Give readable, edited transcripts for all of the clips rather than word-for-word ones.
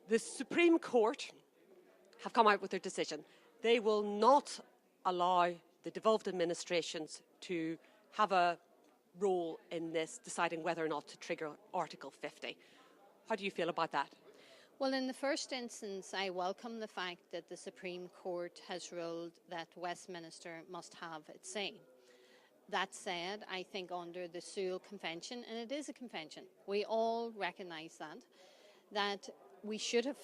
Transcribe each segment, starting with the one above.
The Supreme Court have come out with their decision. They will not allow the devolved administrations to have a role in this, deciding whether or not to trigger Article 50. How do you feel about that? Well, in the first instance, I welcome the fact that the Supreme Court has ruled that Westminster must have its say. That said, I think under the Sewell Convention, and it is a convention, we all recognise that we should have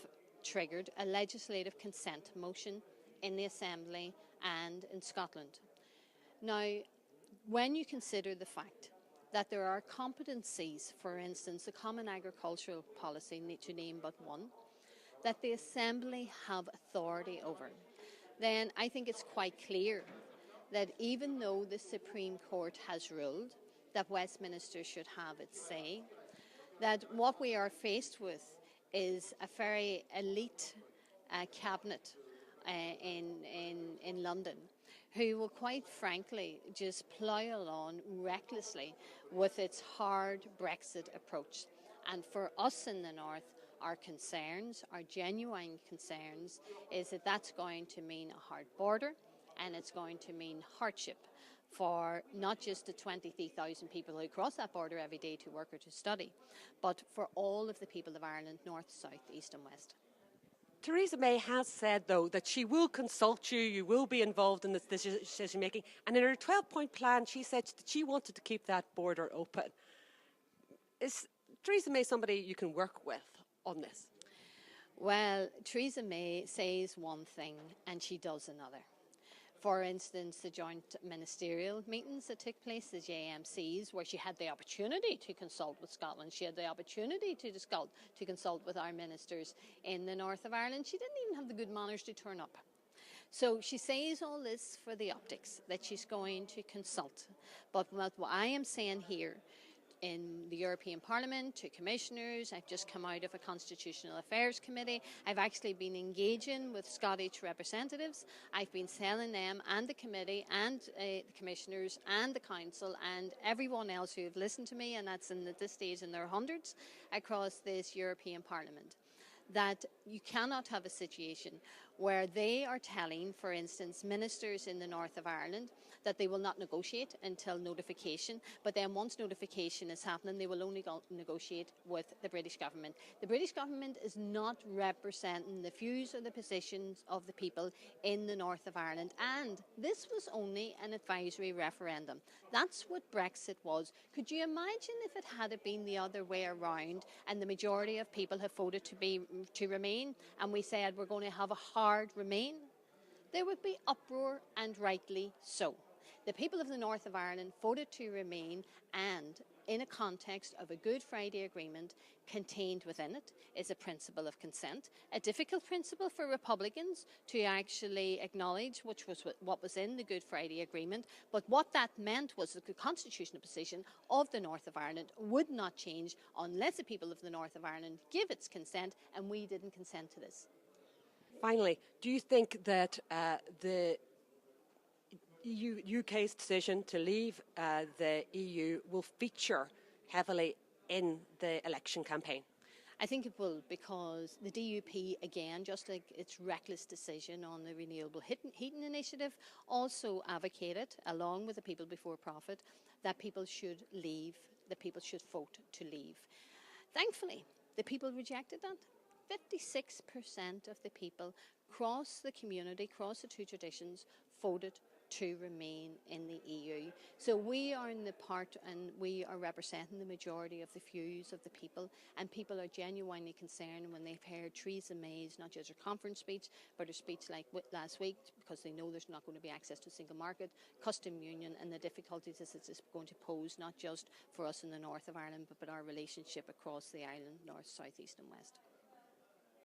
triggered a legislative consent motion in the Assembly and in Scotland. Now, when you consider the fact that there are competencies, for instance, the Common Agricultural Policy, to name but one, that the Assembly have authority over, then I think it's quite clear that even though the Supreme Court has ruled that Westminster should have its say, that what we are faced with is a very elite cabinet in London, who will quite frankly just plough on recklessly with its hard Brexit approach. And for us in the North, our concerns, our genuine concerns, is that that's going to mean a hard border, and it's going to mean hardship for not just the 23,000 people who cross that border every day to work or to study, but for all of the people of Ireland, north, south, east and west. Theresa May has said, though, that she will consult you, you will be involved in this decision-making, and in her 12-point plan she said that she wanted to keep that border open. Is Theresa May somebody you can work with on this? Well, Theresa May says one thing and she does another. For instance, the joint ministerial meetings that took place, the JMCs, where she had the opportunity to consult with Scotland, she had the opportunity to consult with our ministers in the north of Ireland. She didn't even have the good manners to turn up. So she says all this for the optics, that she's going to consult. But what I am saying here, in the European Parliament, to commissioners. I've just come out of a Constitutional Affairs Committee. I've actually been engaging with Scottish representatives. I've been telling them and the committee and the commissioners and the council and everyone else who have listened to me, and that's at this stage in their hundreds across this European Parliament, that you cannot have a situation where they are telling, for instance, ministers in the north of Ireland that they will not negotiate until notification, but then once notification is happening, they will only negotiate with the British government. The British government is not representing the views or the positions of the people in the north of Ireland, and this was only an advisory referendum. That's what Brexit was. Could you imagine if it had been the other way around and the majority of people have voted to remain, and we said we're going to have a hard remain? There would be uproar, and rightly so. The people of the north of Ireland voted to remain, and in a context of a Good Friday Agreement, contained within it is a principle of consent, a difficult principle for Republicans to actually acknowledge, which was what was in the Good Friday Agreement, but what that meant was that the constitutional position of the north of Ireland would not change unless the people of the north of Ireland give its consent, and we didn't consent to this. Finally, do you think that the UK's decision to leave the EU will feature heavily in the election campaign? I think it will, because the DUP, again, just like its reckless decision on the Renewable Heating Initiative, also advocated, along with the People Before Profit, that people should leave, that people should vote to leave. Thankfully, the people rejected that. 56% of the people across the community, across the two traditions, voted to remain in the EU. So we are in the part, and we are representing the majority of the views of the people, and people are genuinely concerned when they've heard Theresa May's, not just her conference speech, but her speech like last week, because they know there's not going to be access to a single market, custom union, and the difficulties this is going to pose, not just for us in the north of Ireland, but our relationship across the island, north, south, east and west.